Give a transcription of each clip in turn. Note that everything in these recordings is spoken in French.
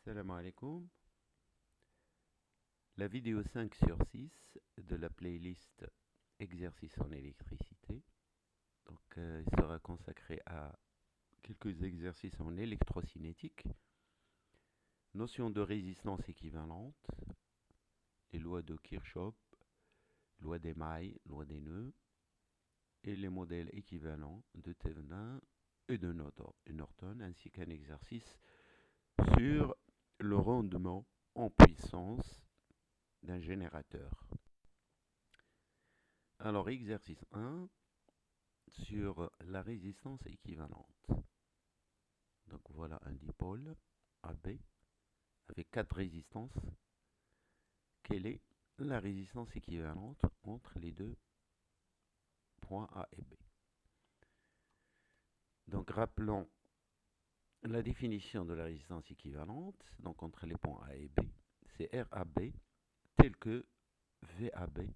Salam alaikum. La vidéo 5 sur 6 de la playlist Exercices en électricité. Il sera consacré à quelques exercices en électrocinétique, notion de résistance équivalente, les lois de Kirchhoff, loi des mailles, loi des nœuds, et les modèles équivalents de Thevenin et de Norton, ainsi qu'un exercice sur le rendement en puissance d'un générateur. Alors, exercice 1 sur la résistance équivalente. Donc, voilà un dipôle AB avec 4 résistances. Quelle est la résistance équivalente entre les deux points A et B? Donc, rappelons la définition de la résistance équivalente. Donc, entre les points A et B, c'est RAB tel que VAB,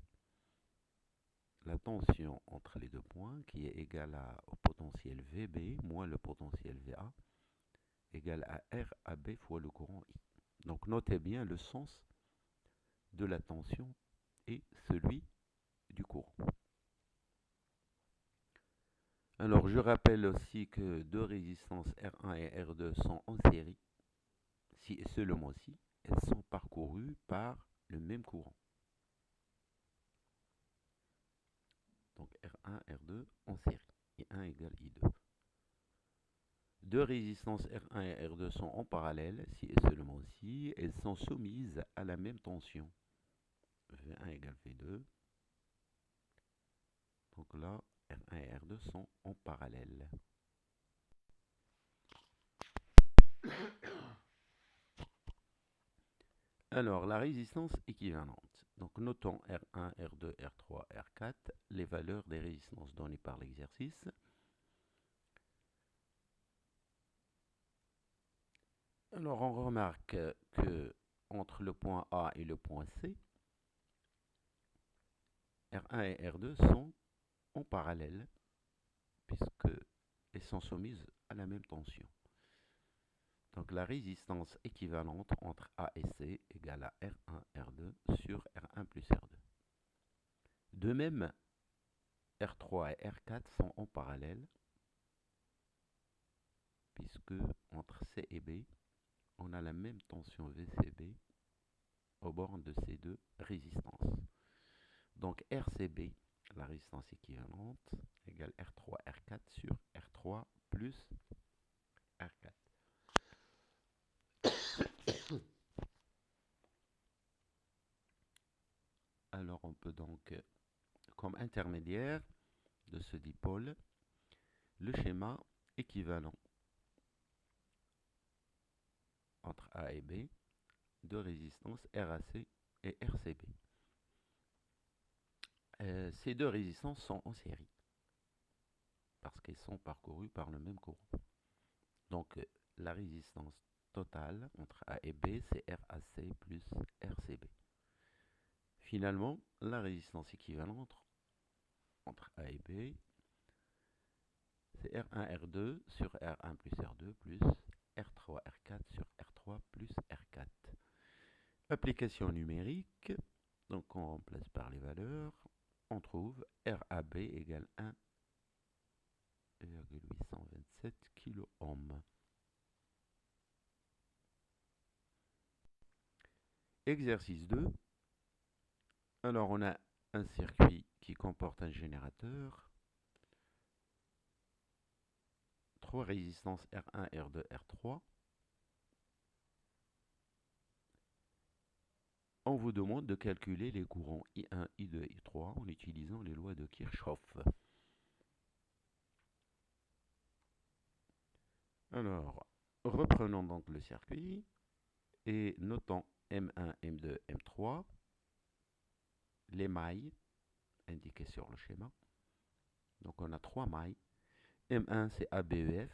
la tension entre les deux points qui est égale au potentiel VB moins le potentiel VA égale à RAB fois le courant I. Donc notez bien le sens de la tension et celui du courant. Alors je rappelle aussi que deux résistances R1 et R2 sont en série, si et seulement si elles sont parcourues par le même courant. Donc R1, R2 en série, I1 égale I2. Deux résistances R1 et R2 sont en parallèle, si et seulement si elles sont soumises à la même tension. V1 égale V2. Donc là, R1 et R2 sont en parallèle. Alors, la résistance équivalente. Donc, notons R1, R2, R3, R4, les valeurs des résistances données par l'exercice. Alors, on remarque que entre le point A et le point C, R1 et R2 sont en parallèle, puisqu'elles sont soumises à la même tension. Donc, la résistance équivalente entre A et C égale à R1, R2 sur R1 plus R2. De même, R3 et R4 sont en parallèle, puisque entre C et B, on a la même tension VCB aux bornes de ces deux résistances. Donc RCB, la résistance équivalente, égale R3, R4 sur R3 plus R4. Alors on peut donc, comme intermédiaire de ce dipôle, le schéma équivalent entre A et B de résistance RAC et RCB. Ces deux résistances sont en série parce qu'elles sont parcourues par le même courant. Donc la résistance totale entre A et B, c'est RAC plus RCB. Finalement, la résistance équivalente entre A et B, c'est R1, R2 sur R1 plus R2 plus R3, R4 sur R3 plus R4. Application numérique, donc on remplace par les valeurs, on trouve RAB égale 1,827 kOhm. Exercice 2. Alors on a un circuit qui comporte un générateur, trois résistances R1, R2, R3. On vous demande de calculer les courants I1, I2 et I3 en utilisant les lois de Kirchhoff. Alors, reprenons donc le circuit et notons M1, M2, M3, les mailles indiquées sur le schéma. Donc on a trois mailles. M1 c'est ABEF,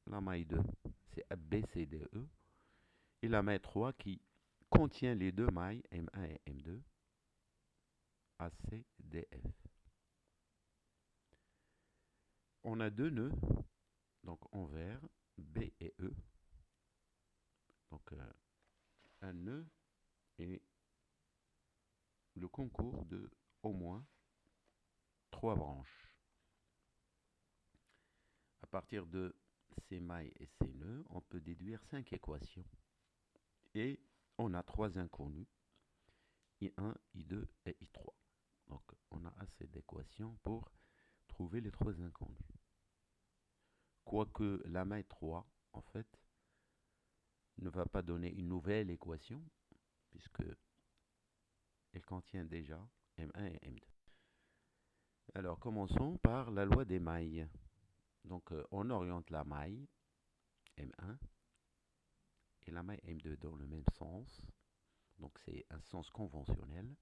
la maille 2 c'est ABCDE et la maille 3 qui contient les deux mailles M1 et M2, ACDF. On a deux nœuds, donc en vert, B et E. Donc un nœud est le concours de au moins 3 branches. À partir de ces mailles et ces nœuds, on peut déduire 5 équations. Et on a 3 inconnus, I1, I2 et I3. Donc on a assez d'équations pour trouver les 3 inconnus. Quoique la maille 3, en fait, ne va pas donner une nouvelle équation, puisque elle contient déjà M1 et M2. Alors commençons par la loi des mailles. Donc on oriente la maille M1 et la maille M2 dans le même sens. Donc c'est un sens conventionnel.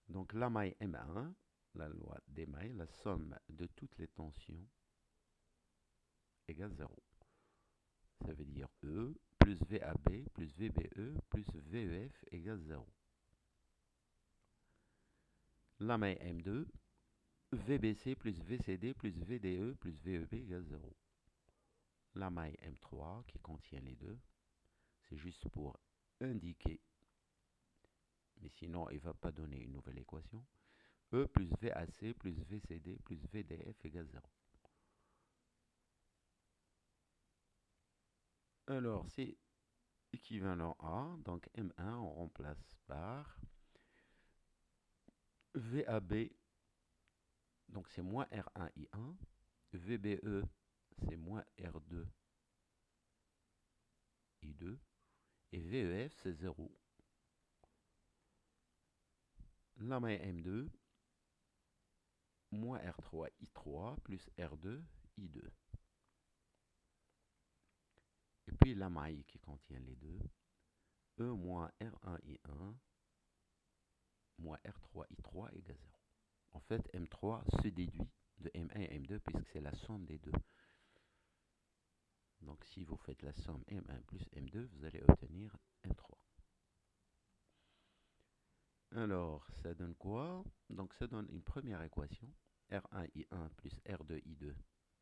Donc la maille M1, la loi des mailles, la somme de toutes les tensions égale 0. Ça veut dire E plus VAB plus VBE plus VEF égale 0. La maille M2, VBC plus VCD plus VDE plus VEB égale 0. La maille M3 qui contient les deux, c'est juste pour indiquer, mais sinon il ne va pas donner une nouvelle équation. E plus VAC plus VCD plus VDF égale 0. Alors c'est équivalent à, donc M1 on remplace par VAB, donc c'est moins R1I1, VBE c'est moins R2I2, et VEF c'est 0. La maille M2, moins R3I3 plus R2I2. Et puis la maille qui contient les deux, E moins R1I1 moins R3I3 égale 0. En fait, M3 se déduit de M1 et M2 puisque c'est la somme des deux. Donc si vous faites la somme M1 plus M2, vous allez obtenir M3. Alors, ça donne quoi? Donc ça donne une première équation, R1I1 plus R2I2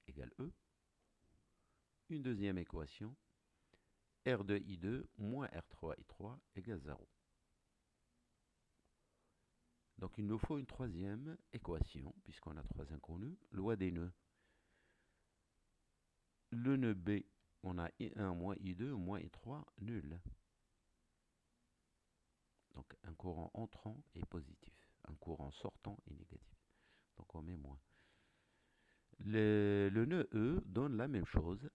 égale E. Une deuxième équation, R2I2 moins R3I3 égale 0. Donc il nous faut une troisième équation, puisqu'on a 3 inconnus, loi des nœuds. Le nœud B, on a I1 moins I2 moins I3 nul. Donc un courant entrant est positif, un courant sortant est négatif. Donc on met moins. Le nœud E donne la même chose,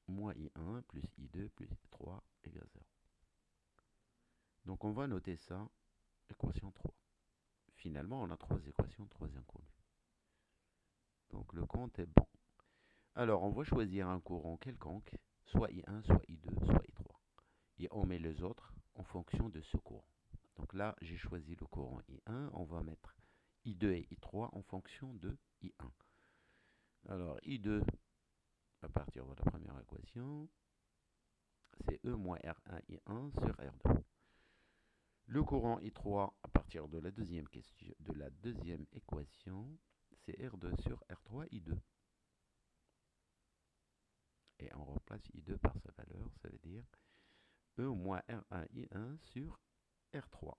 moins I1 plus I2 plus I3 égale 0. Donc on va noter ça, équation 3. Finalement, on a 3 équations, 3 inconnues. Donc le compte est bon. Alors on va choisir un courant quelconque, soit I1, soit I2, soit I3. Et on met les autres en fonction de ce courant. Donc là, j'ai choisi le courant I1. On va mettre I2 et I3 en fonction de I1. Alors I2, à partir de la première équation, c'est E moins R1 I1 sur R2. Le courant I3, à partir de la deuxième équation, c'est R2 sur R3 I2. Et on remplace I2 par sa valeur, ça veut dire E moins R1 I1 sur R3.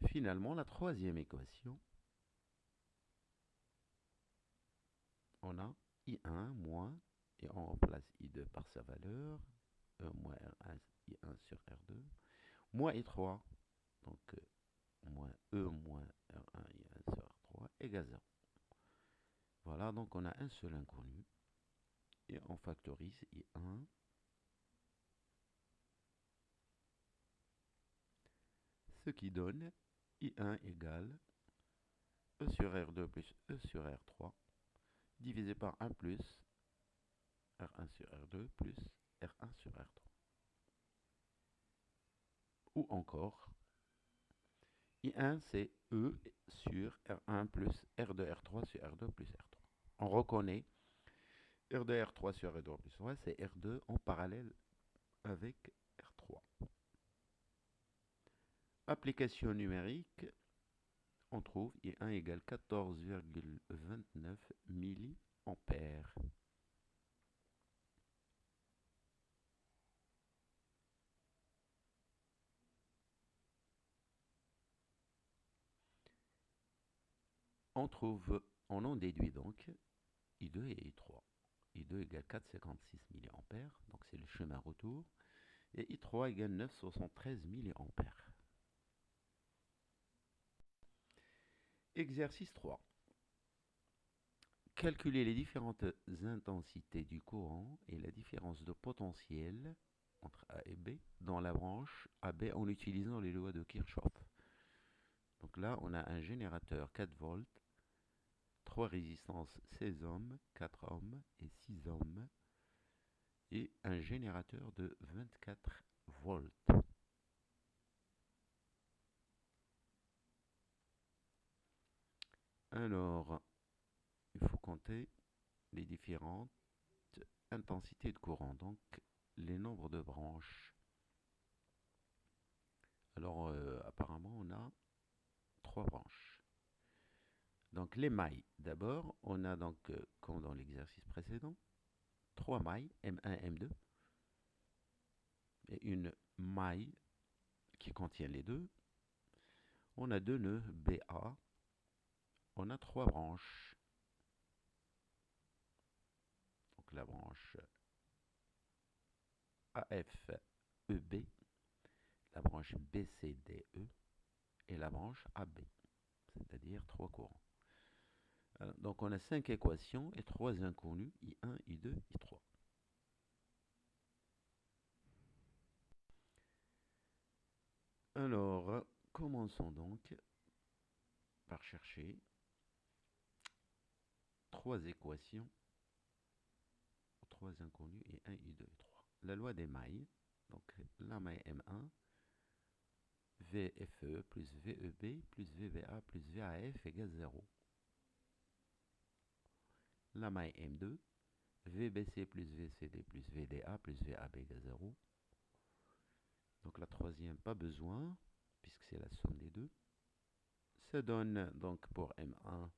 Finalement, la troisième équation, on a I1 moins, et on remplace I2 par sa valeur, E moins R1 I1 sur R2, moins I3, donc moins E moins R1 I1 sur R3 égale 0. Voilà, donc on a un seul inconnu, et on factorise I1, ce qui donne I1 égale E sur R2 plus E sur R3, divisé par 1 plus R1 sur R2 plus R1 sur R3. Ou encore, I1 c'est E sur R1 plus R2 R3 sur R2 plus R3. On reconnaît R2 R3 sur R2 plus R3, c'est R2 en parallèle avec R3. Application numérique, on trouve I1 égale 14,29 milliampères. On en déduit donc I2 et I3. I2 égale 4,56 mA, donc c'est le chemin retour, et I3 égale 9,73 mA. Exercice 3. Calculer les différentes intensités du courant et la différence de potentiel entre A et B dans la branche AB en utilisant les lois de Kirchhoff. Donc là, on a un générateur 4 volts, 3 résistances 16 ohms, 4 ohms et 6 ohms, et un générateur de 24 volts. Alors, il faut compter les différentes intensités de courant, donc les nombres de branches. Alors, apparemment, on a 3 branches. Donc, les mailles. D'abord, on a donc, comme dans l'exercice précédent, 3 mailles, M1, M2, et une maille qui contient les deux. On a 2 nœuds, BA. On a 3 branches. Donc, la branche AFEB, la branche BCDE et la branche AB, c'est-à-dire 3 courants. Alors, donc on a 5 équations et 3 inconnus, I1, I2, I3. Alors, commençons donc par chercher 3 équations, 3 inconnus et 1, I2, I3. La loi des mailles, donc la maille M1, VFE plus VEB plus VBA plus VAF égale 0. La maille M2, VBC plus VCD plus VDA plus VAB égale 0. Donc la troisième, pas besoin, puisque c'est la somme des deux. Ça donne donc pour M1,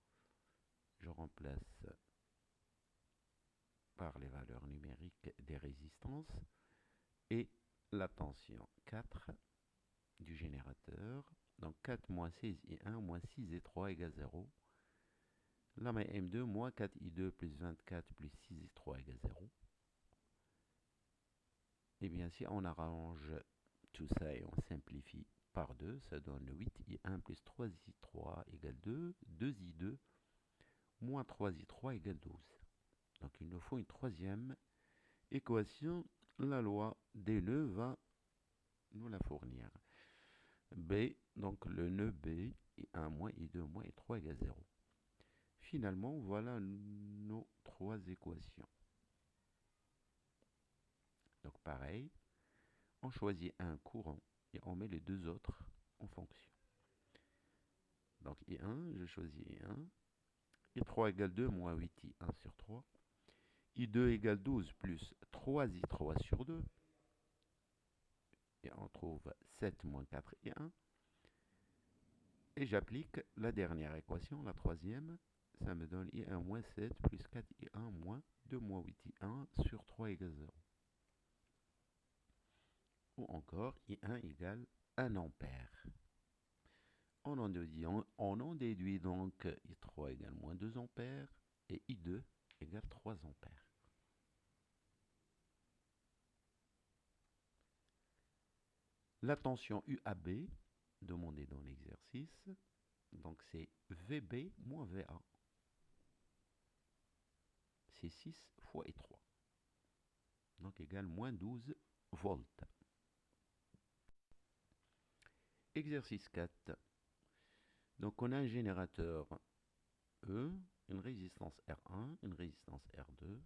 je remplace par les valeurs numériques des résistances et la tension 4 du générateur. Donc 4 moins 16 I1 moins 6 I3 égale 0. La maille M2 moins 4 I2 plus 24 plus 6 I3 égale 0. Et bien si on arrange tout ça et on simplifie par 2, ça donne 8I1 plus 3I3 égale 2, 2I2 moins 3I3 égale 12. Donc il nous faut une troisième équation. La loi des nœuds va nous la fournir. B, donc le nœud B, I1 moins I2 moins I3 égale 0. Finalement, voilà nos 3 équations. Donc pareil, on choisit un courant et on met les deux autres en fonction. Donc I1, je choisis I1. I3 égale 2 moins 8I1 sur 3. I2 égale 12 plus 3I3 sur 2. Et on trouve 7 moins 4I1. Et j'applique la dernière équation, la troisième. Ça me donne I1 moins 7 plus 4I1 moins 2 moins 8I1 sur 3 égale 0. Ou encore I1 égale 1 ampère. On en déduit donc I3 égale moins 2 ampères et I2 égale 3 ampères. La tension UAB, demandée dans l'exercice, donc c'est VB moins VA. C'est 6 fois I3. Donc égale moins 12 volts. Exercice 4. Donc on a un générateur E, une résistance R1, une résistance R2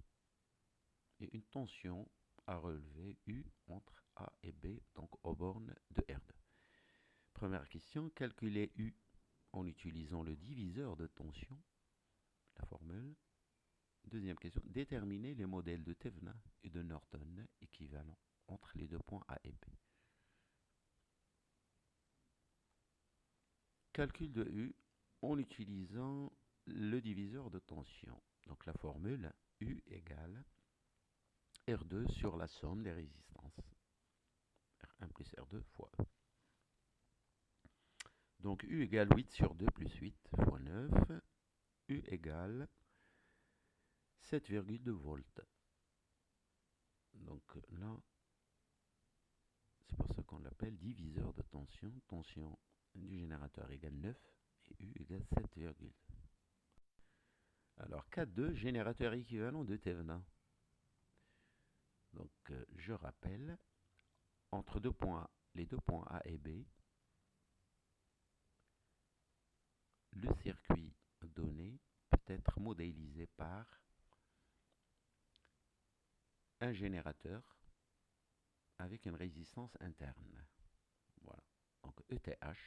et une tension à relever U entre A et B, donc aux bornes de R2. Première question, calculer U en utilisant le diviseur de tension, la formule. Deuxième question, déterminer les modèles de Thevenin et de Norton équivalents entre les deux points A et B. Calcul de U en utilisant le diviseur de tension. Donc la formule U égale R2 sur la somme des résistances. R1 plus R2 fois E. Donc U égale 8 sur 2 plus 8 fois 9. U égale 7,2 volts. Donc là, c'est pour ça qu'on l'appelle diviseur de tension. Tension du générateur égale 9 et U égale 7, alors cas 2, générateur équivalent de Thevenin. Donc je rappelle, entre les deux points A et B, le circuit donné peut être modélisé par un générateur avec une résistance interne. Voilà. Donc ETH,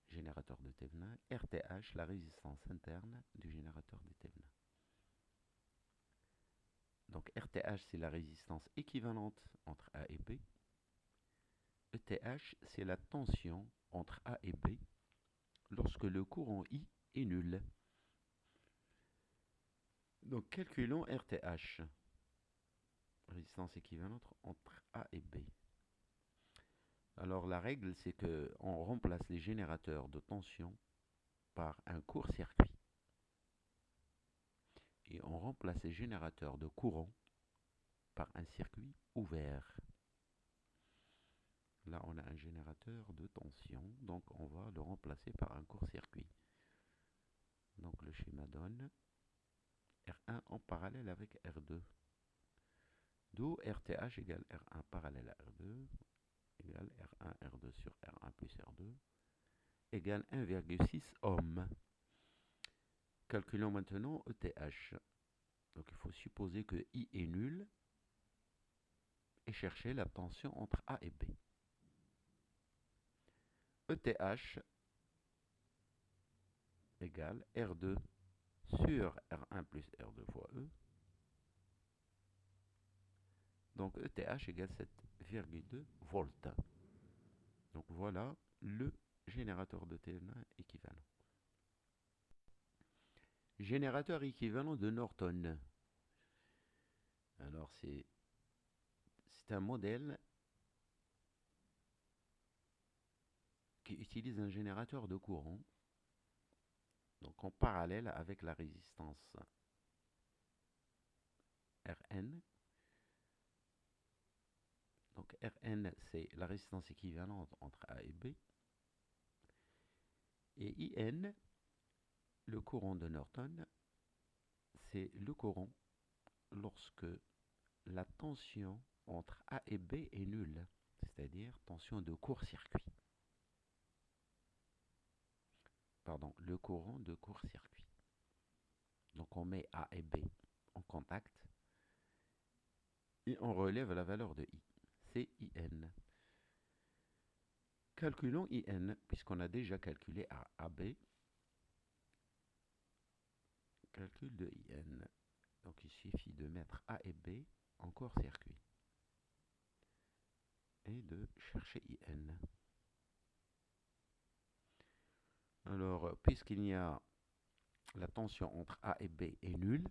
générateur de Thevenin, RTH, la résistance interne du générateur de Thevenin. Donc RTH, c'est la résistance équivalente entre A et B. ETH, c'est la tension entre A et B lorsque le courant I est nul. Donc calculons RTH, résistance équivalente entre A et B. Alors la règle, c'est qu'on remplace les générateurs de tension par un court-circuit. Et on remplace les générateurs de courant par un circuit ouvert. Là, on a un générateur de tension, donc on va le remplacer par un court-circuit. Donc le schéma donne R1 en parallèle avec R2. D'où RTH égale R1 parallèle à R2 égale R1 R2 sur R1 plus R2 égale 1,6 ohm. Calculons maintenant ETH. Donc il faut supposer que I est nul et chercher la tension entre A et B. ETH égale R2 sur R1 plus R2 fois E. Donc ETH égale 7,2 volts. Donc voilà le générateur de Thevenin équivalent. Générateur équivalent de Norton. Alors c'est un modèle qui utilise un générateur de courant, donc en parallèle avec la résistance Rn. Donc Rn, c'est la résistance équivalente entre A et B. Et In, le courant de Norton, c'est le courant lorsque la tension entre A et B est nulle, c'est-à-dire tension de court-circuit. Pardon, le courant de court-circuit. Donc on met A et B en contact et on relève la valeur de I. C'est IN. Calculons IN, puisqu'on a déjà calculé AB. Calcul de IN. Donc il suffit de mettre A et B en court-circuit et de chercher IN. Alors, puisqu'il y a la tension entre A et B est nulle,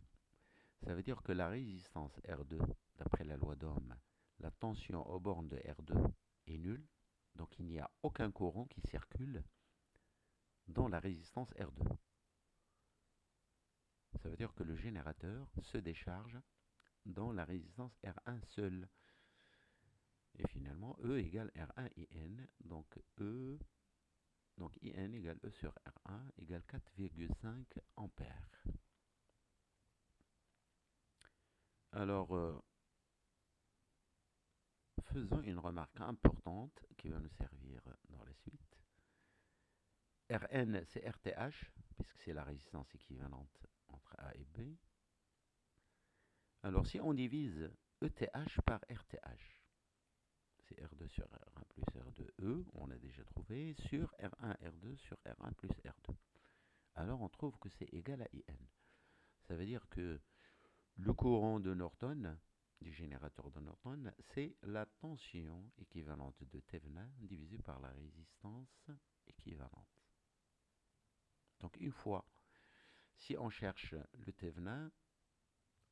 ça veut dire que la résistance R2, d'après la loi d'Ohm, la tension aux bornes de R2 est nulle, donc il n'y a aucun courant qui circule dans la résistance R2. Ça veut dire que le générateur se décharge dans la résistance R1 seule. Et finalement, E égale R1 IN, donc IN égale E sur R1 égale 4,5 ampères. Alors, faisons une remarque importante qui va nous servir dans la suite. Rn, c'est RTH, puisque c'est la résistance équivalente entre A et B. Alors, si on divise ETH par RTH, c'est R2 sur R1 plus R2E, on l'a déjà trouvé, sur R1, R2 sur R1 plus R2. Alors, on trouve que c'est égal à IN. Ça veut dire que le courant de Norton, du générateur de Norton, c'est la tension équivalente de Thevenin divisée par la résistance équivalente. Donc une fois, si on cherche le Thevenin,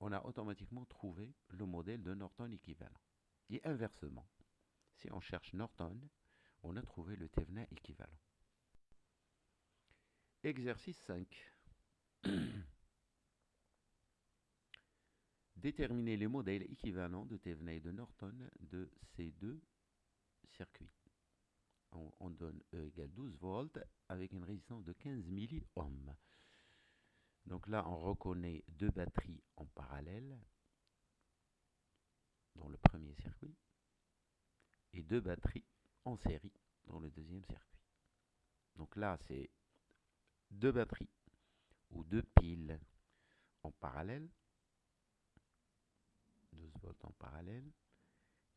on a automatiquement trouvé le modèle de Norton équivalent. Et inversement, si on cherche Norton, on a trouvé le Thevenin équivalent. Exercice 5. Déterminer les modèles équivalents de Thevenin et de Norton de ces deux circuits. On donne E égale 12 volts avec une résistance de 15 milliohms. Donc là, on reconnaît deux batteries en parallèle dans le premier circuit et deux batteries en série dans le deuxième circuit. Donc là, c'est deux batteries ou deux piles en parallèle, 12 volts en parallèle,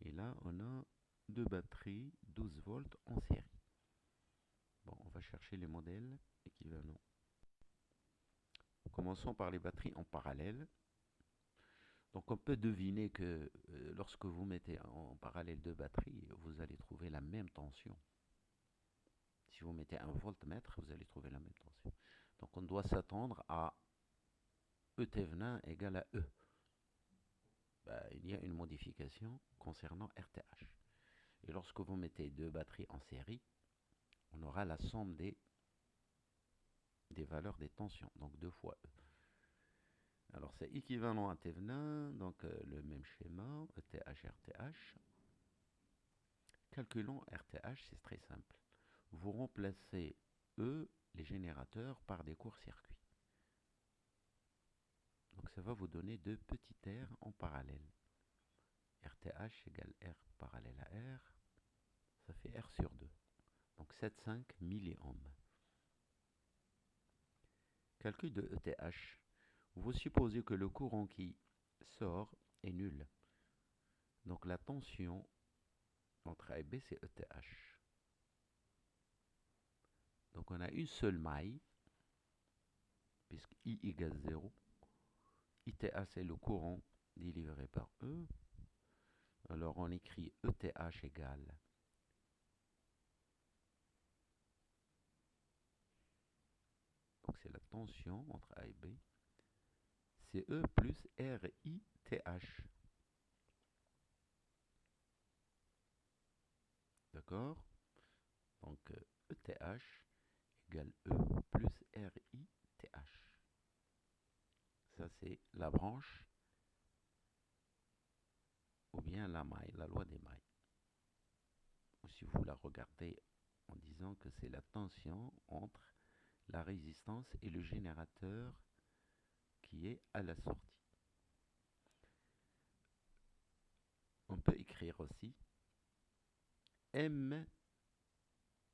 et là, on a deux batteries, 12 volts en série. Bon, on va chercher les modèles équivalents. Commençons par les batteries en parallèle. Donc on peut deviner que lorsque vous mettez en parallèle deux batteries, vous allez trouver la même tension. Si vous mettez un voltmètre, vous allez trouver la même tension. Donc on doit s'attendre à E Thevenin égale à E. Il y a une modification concernant RTH. Et lorsque vous mettez deux batteries en série, on aura la somme des valeurs des tensions, donc 2 fois E. Alors c'est équivalent à Thevenin, donc le même schéma, ETH, RTH. Calculons RTH, c'est très simple. Vous remplacez E, les générateurs, par des courts-circuits. Donc ça va vous donner deux petits R en parallèle. RTH égale R parallèle à R, ça fait R sur 2. Donc 7,5 milliohms. Calcul de ETH. Vous supposez que le courant qui sort est nul. Donc la tension entre A et B, c'est ETH. Donc on a une seule maille, puisque I égale 0. ITH, c'est le courant délivré par E. Alors on écrit ETH égale donc c'est la tension entre A et B. C'est E plus RITH. D'accord? Donc ETH égale E plus RITH. Ça c'est la branche ou bien la maille, la loi des mailles. Ou si vous la regardez en disant que c'est la tension entre la résistance et le générateur qui est à la sortie. On peut écrire aussi M,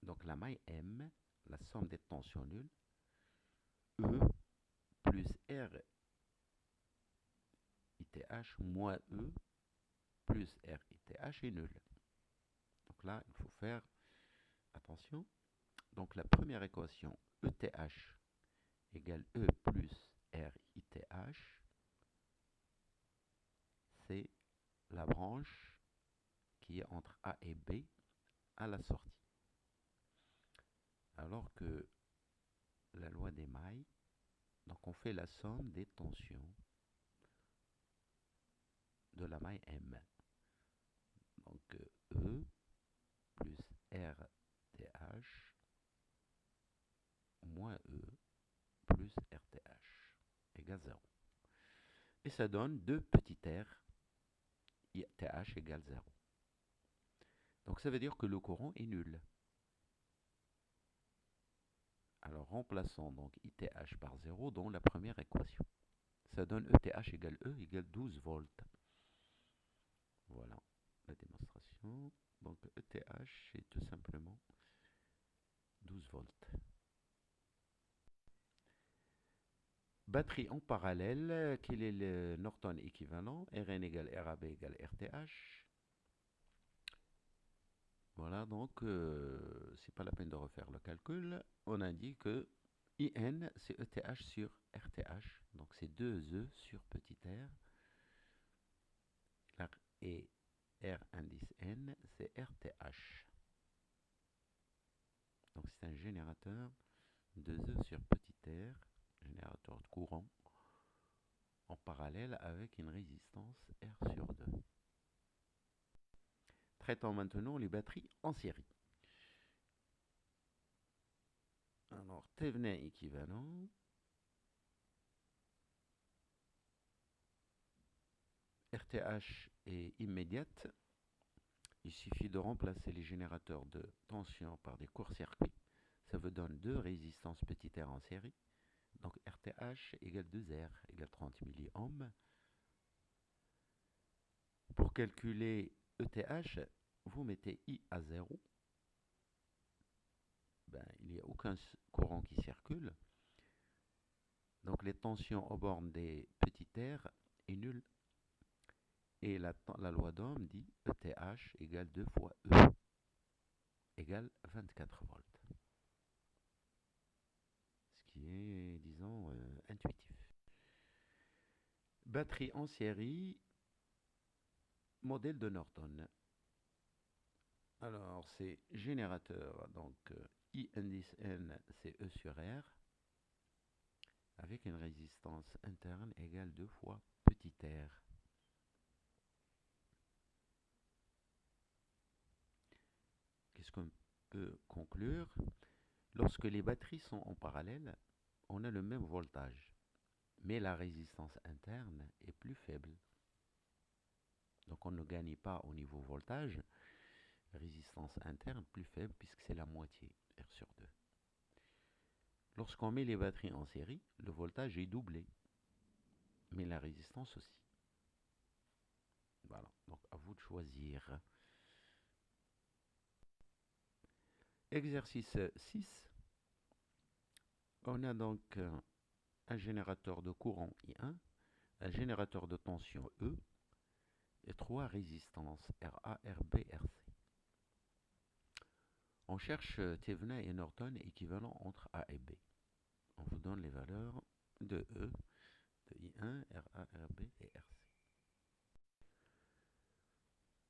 donc la maille M, la somme des tensions nulles, E plus R ITH moins E plus R ITH est nul. Donc là, il faut faire attention. Donc la première équation, ETH égale E plus R ITH, c'est la branche qui est entre A et B à la sortie. Alors que la loi des mailles, donc on fait la somme des tensions de la maille M. Donc E plus RTH moins E plus RTH égale 0. Et ça donne deux petits r, ITH égale 0. Donc ça veut dire que le courant est nul. Alors remplaçons donc ITH par 0 dans la première équation. Ça donne ETH égale E égale 12 volts. Voilà la démonstration. Donc ETH c'est tout simplement 12 volts. Batterie en parallèle, quel est le Norton équivalent? Rn égale RAB égale RTH. Voilà, donc c'est pas la peine de refaire le calcul. On a dit que IN c'est ETH sur RTH, donc c'est 2E sur petit r. Et R indice N c'est RTH. Donc c'est un générateur 2E sur petit r, générateur de courant, en parallèle avec une résistance R sur 2. Traitons maintenant les batteries en série. Alors, Thevenin équivalent. RTH est immédiate. Il suffit de remplacer les générateurs de tension par des courts-circuits. Ça vous donne deux résistances petit r en série. Donc RTH égale 2R égale 30 milliohms. Pour calculer ETH, vous mettez I à 0. Ben, il n'y a aucun courant qui circule. Donc les tensions aux bornes des petits r est nulle. Et la loi d'Ohm dit ETH égale 2 fois E égale 24 volts. Ce qui est, disons, intuitif. Batterie en série, modèle de Norton. Alors, c'est générateur, donc I indice N, c'est E sur R, avec une résistance interne égale 2 fois petit r. Qu'est-ce qu'on peut conclure? Lorsque les batteries sont en parallèle, on a le même voltage, mais la résistance interne est plus faible. Donc on ne gagne pas au niveau voltage, résistance interne plus faible puisque c'est la moitié, R sur 2. Lorsqu'on met les batteries en série, le voltage est doublé, mais la résistance aussi. Voilà, donc à vous de choisir. Exercice 6. On a donc un générateur de courant I1, un générateur de tension E et trois résistances RA, RB, RC. On cherche Thevenin et Norton équivalents entre A et B. On vous donne les valeurs de E, de I1, RA, RB et RC.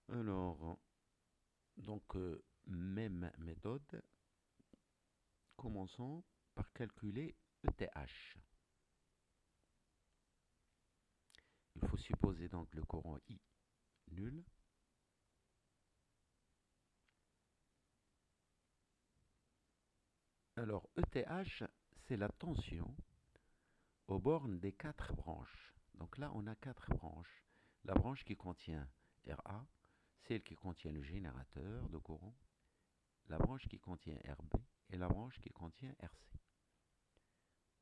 Alors, donc, même méthode. Commençons par calculer ETH. Il faut supposer donc le courant I nul. Alors, ETH, c'est la tension aux bornes des quatre branches. Donc là, on a quatre branches. La branche qui contient RA, celle qui contient le générateur de courant, la branche qui contient RB et la branche qui contient RC.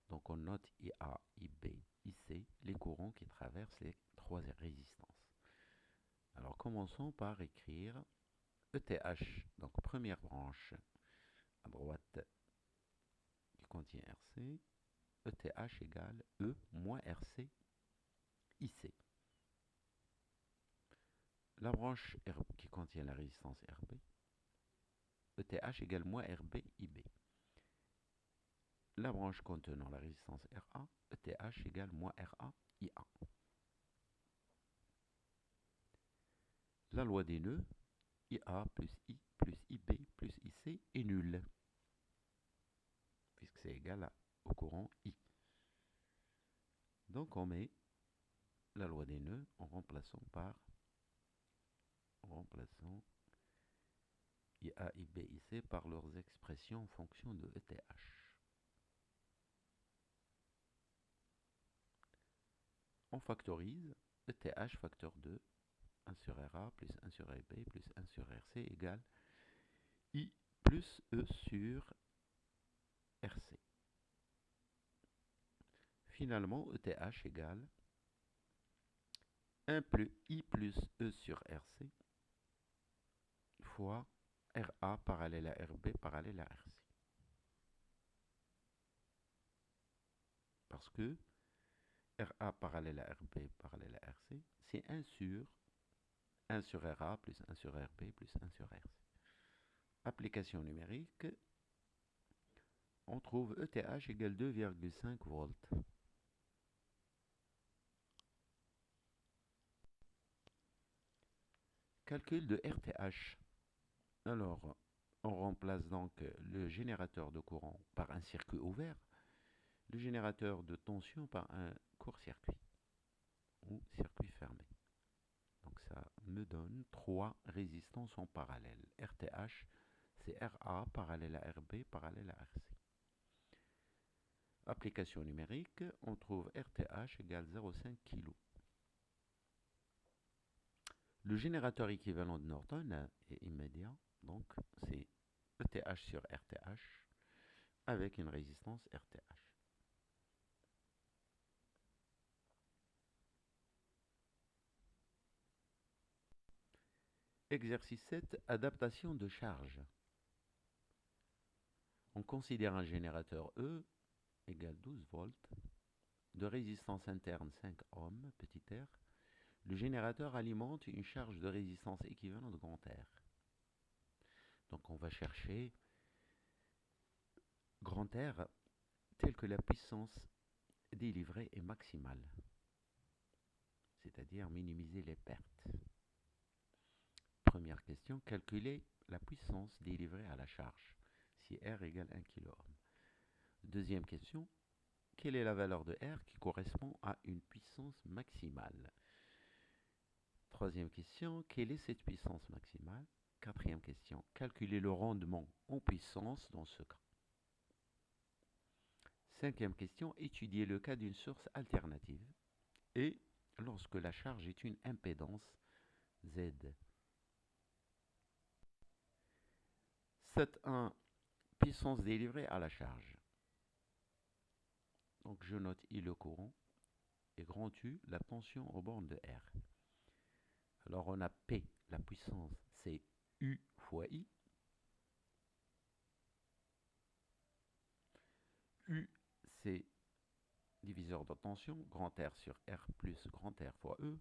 Donc on note IA, IB, IC, les courants qui traversent les trois résistances. Alors commençons par écrire ETH, donc première branche à droite qui contient RC, ETH égale E moins RC, IC. La branche qui contient la résistance RB, ETH égale moins RB, IB. La branche contenant la résistance RA, ETH égale moins RA, IA. La loi des nœuds, IA plus I plus IB plus IC est nulle, puisque c'est égal au courant I. Donc on met la loi des nœuds en remplaçant IA, IB, IC par leurs expressions en fonction de ETH. On factorise ETH facteur 2, 1 sur RA plus 1 sur IB plus 1 sur RC égale I plus E sur RC. Finalement, ETH égale 1 plus I plus E sur RC fois RA parallèle à RB parallèle à RC. Parce que RA parallèle à RB parallèle à RC, c'est 1 sur RA plus 1 sur RB plus 1 sur RC. Application numérique, on trouve ETH égale 2,5 volts. Calcul de RTH. Alors, on remplace donc le générateur de courant par un circuit ouvert, le générateur de tension par un court-circuit ou circuit fermé. Donc ça me donne trois résistances en parallèle. RTH, c'est RA parallèle à RB parallèle à RC. Application numérique, on trouve RTH égale 0,5 kg. Le générateur équivalent de Norton est immédiat, donc c'est ETH sur RTH avec une résistance RTH. Exercice 7, adaptation de charge. On considère un générateur E égale 12 volts, de résistance interne 5 ohms, petit r. Le générateur alimente une charge de résistance équivalente de grand R. Donc on va chercher grand R tel que la puissance délivrée est maximale, c'est-à-dire minimiser les pertes. Première question, calculer la puissance délivrée à la charge, si R égale 1 kΩ. Deuxième question, quelle est la valeur de R qui correspond à une puissance maximale? Troisième question, quelle est cette puissance maximale? Quatrième question, calculer le rendement en puissance dans ce cas. Cinquième question, étudier le cas d'une source alternative et lorsque la charge est une impédance Z. 7.1, puissance délivrée à la charge. Donc je note I le courant et grand U la tension aux bornes de R. Alors on a P, la puissance, c'est U fois I. U, c'est diviseur de tension, grand R sur R plus grand R fois E.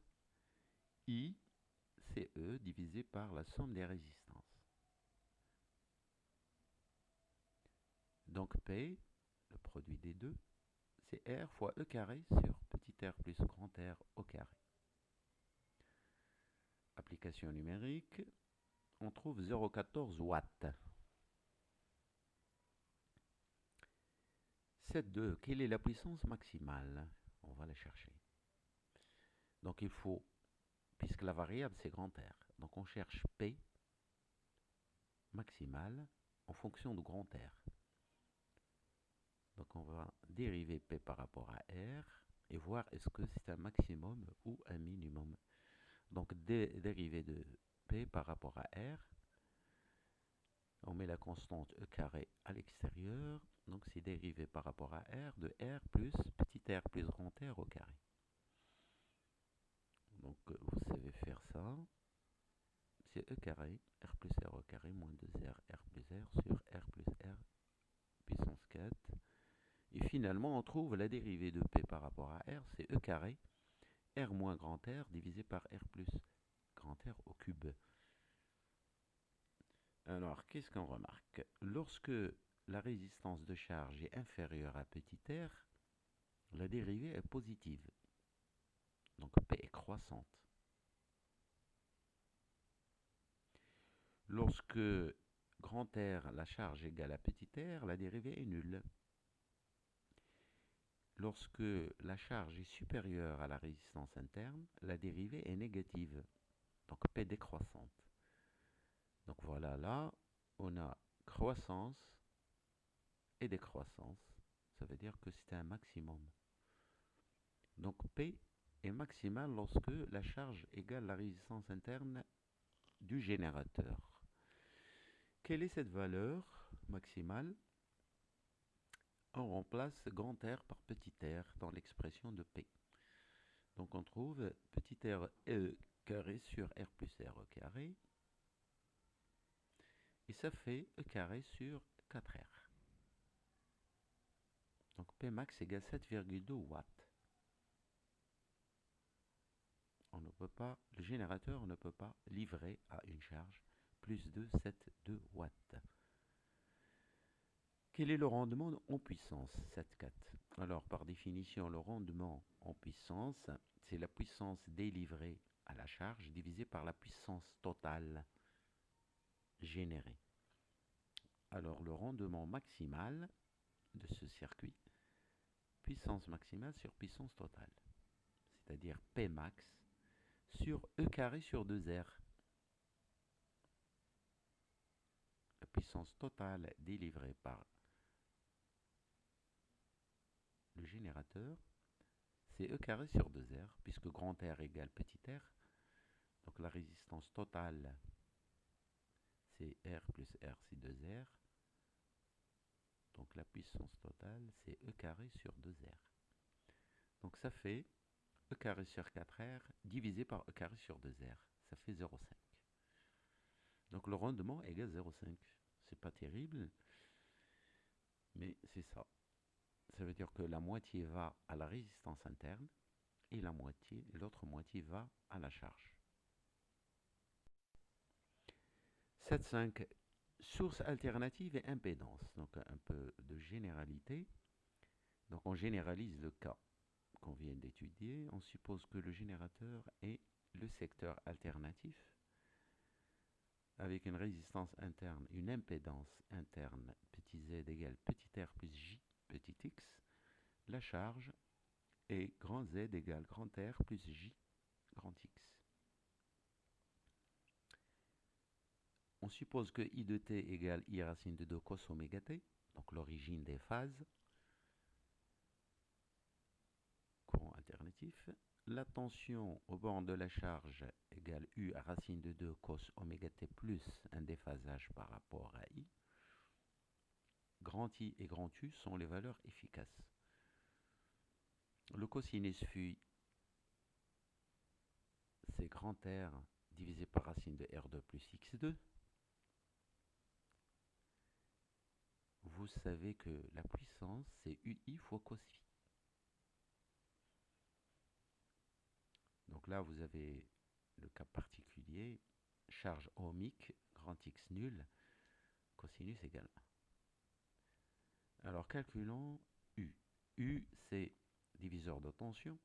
I, c'est E divisé par la somme des résistances. Donc P, le produit des deux, c'est R fois E carré sur petit r plus grand R au carré. Application numérique, on trouve 0,14 watts. 7.2, quelle est la puissance maximale? On va la chercher. Donc il faut, puisque la variable c'est grand R, donc on cherche P maximale en fonction de grand R. Donc on va dériver P par rapport à R et voir est-ce que c'est un maximum ou un minimum. Donc dériver de P par rapport à R, on met la constante E carré à l'extérieur, donc c'est dérivé par rapport à R de R plus petit r plus grand R au carré. Donc vous savez faire ça, c'est E carré, R plus R au carré moins 2R, R plus R sur R plus R puissance 4. Et finalement on trouve la dérivée de P par rapport à R, c'est E carré, R moins grand R divisé par R plus grand R au cube. Alors, qu'est-ce qu'on remarque? Lorsque la résistance de charge est inférieure à petit r, la dérivée est positive. Donc P est croissante. Lorsque grand R, la charge égale à petit r, la dérivée est nulle. Lorsque la charge est supérieure à la résistance interne, la dérivée est négative. Donc P décroissante. Donc voilà, là, on a croissance et décroissance. Ça veut dire que c'est un maximum. Donc P est maximal lorsque la charge égale la résistance interne du générateur. Quelle est cette valeur maximale? On remplace grand R par petit r dans l'expression de P. Donc on trouve petit r E carré sur R plus R au carré. Et ça fait E carré sur 4R. Donc P max égale 7,2 watts. On ne peut pas, le générateur ne peut pas livrer à une charge plus de 7,2 watts. Quel est le rendement en puissance? 7,4. Alors, par définition, le rendement en puissance, c'est la puissance délivrée à la charge divisée par la puissance totale générée. Alors, le rendement maximal de ce circuit, puissance maximale sur puissance totale, c'est-à-dire P max sur E carré sur 2R. La puissance totale délivrée par le générateur, c'est E carré sur 2R, puisque grand R égale petit r. Donc la résistance totale, c'est R plus R, c'est 2R. Donc la puissance totale, c'est E carré sur 2R. Donc ça fait E carré sur 4R divisé par E carré sur 2R. Ça fait 0,5. Donc le rendement égale 0,5. C'est pas terrible, mais c'est ça. Ça veut dire que la moitié va à la résistance interne et l'autre moitié va à la charge. 7.5. Source alternative et impédance. Donc un peu de généralité. Donc on généralise le cas qu'on vient d'étudier. On suppose que le générateur est le secteur alternatif avec une résistance interne, une impédance interne, petit z égale petit r plus j petit x. La charge est grand Z égale grand R plus J grand X. On suppose que I de t égale I racine de 2 cos oméga t, donc l'origine des phases, courant alternatif. La tension au bord de la charge égale U racine de 2 cos oméga t plus un déphasage par rapport à I. Grand I et grand U sont les valeurs efficaces. Le cosinus phi, c'est grand R divisé par racine de R2 plus X2. Vous savez que la puissance, c'est UI fois cos phi. Donc là, vous avez le cas particulier, charge ohmique, grand X nul, cosinus égale 1. Alors calculons U. U, c'est diviseur de tension,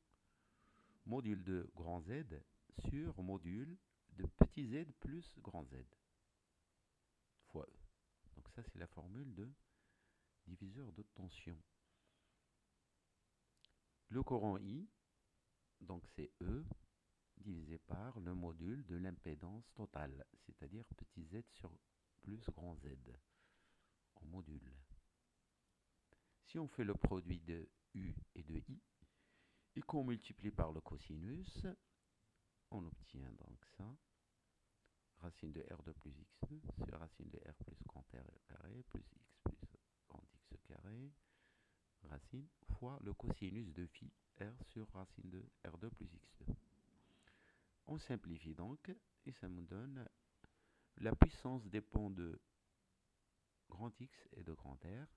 module de grand Z sur module de petit z plus grand Z, fois E. Donc ça, c'est la formule de diviseur de tension. Le courant I, donc c'est E divisé par le module de l'impédance totale, c'est-à-dire petit z sur plus grand Z en module. Si on fait le produit de U et de I, et qu'on multiplie par le cosinus, on obtient donc ça, racine de R2 plus X2 sur racine de R plus grand R carré plus X plus grand X carré, racine fois le cosinus de phi R sur racine de R2 plus X2. On simplifie donc et ça nous donne la puissance dépend de grand X et de grand R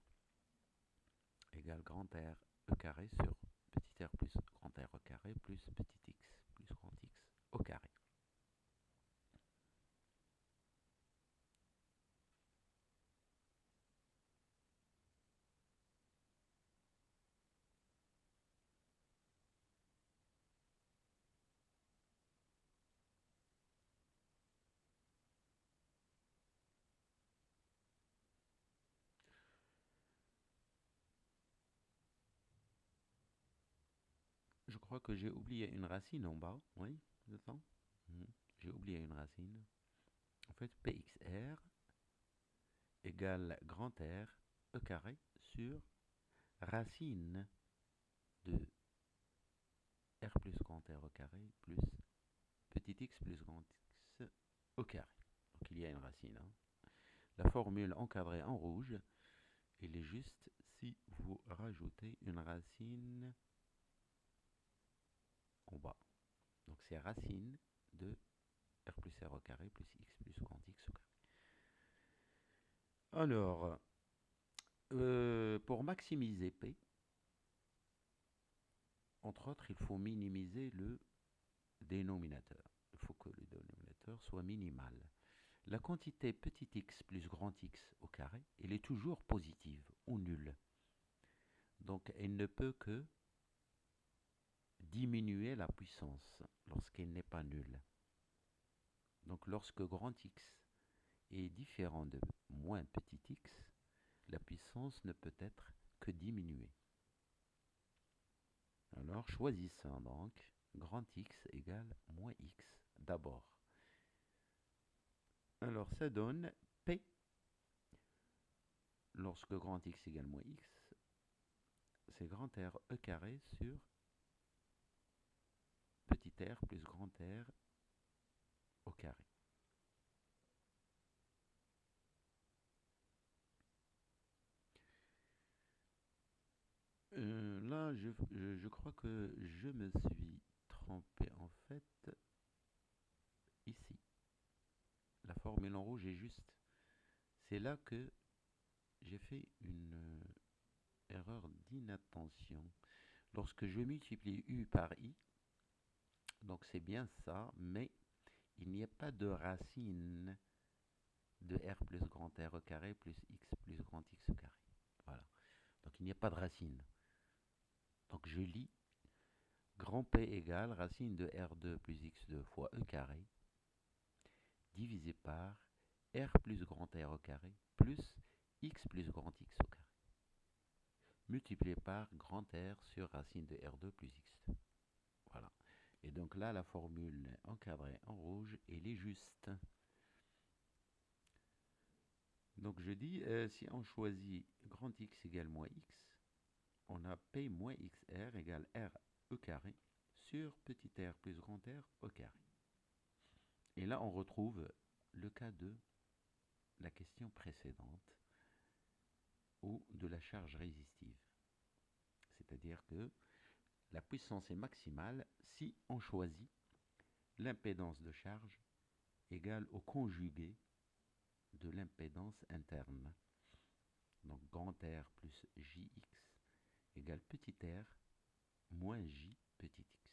égale grand R E carré sur petit r plus grand R au carré plus petit x plus grand X au carré. Je crois que j'ai oublié une racine en bas. Oui, le temps. J'ai oublié une racine. En fait, PXR égale grand R E carré sur racine de R plus grand R au carré plus petit x plus grand X au carré. Donc il y a une racine. La formule encadrée en rouge, il est juste si vous rajoutez une racine en bas. Donc c'est racine de R plus R au carré plus X plus grand X au carré. Alors, pour maximiser P, entre autres, il faut minimiser le dénominateur. Il faut que le dénominateur soit minimal. La quantité petit x plus grand X au carré, elle est toujours positive ou nulle. Donc elle ne peut que diminuer la puissance lorsqu'elle n'est pas nulle. Donc lorsque grand X est différent de moins petit x, la puissance ne peut être que diminuée. Alors choisissons donc grand X égale moins X d'abord. Alors ça donne P lorsque grand X égale moins X, c'est grand R E carré sur petit r plus grand R carré. Là, je crois que je me suis trompé en fait ici. La formule en rouge est juste. C'est là que j'ai fait une erreur d'inattention. Lorsque je multiplie u par i, donc c'est bien ça, mais il n'y a pas de racine de r plus grand R au carré plus x plus grand x au carré. Voilà. Donc il n'y a pas de racine. Donc je lis grand P égale racine de R2 plus X2 fois E carré divisé par R plus grand R au carré plus X plus grand X au carré multiplié par grand R sur racine de R2 plus X2. Voilà. Et donc là, la formule encadrée en rouge, elle est juste. Donc je dis, si on choisit grand X égale moins X, on a P moins XR égale R E carré sur petit r plus grand R au carré. Et là, on retrouve le cas de la question précédente ou de la charge résistive. C'est-à-dire que la puissance est maximale si on choisit l'impédance de charge égale au conjugué de l'impédance interne. Donc grand R plus JX égale petit r moins J petit x.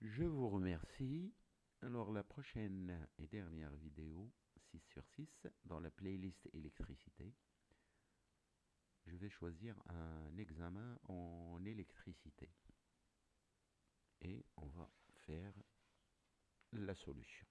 Je vous remercie. Alors la prochaine et dernière vidéo, 6 sur 6, dans la playlist électricité, je vais choisir un examen en électricité. Et on va faire la solution.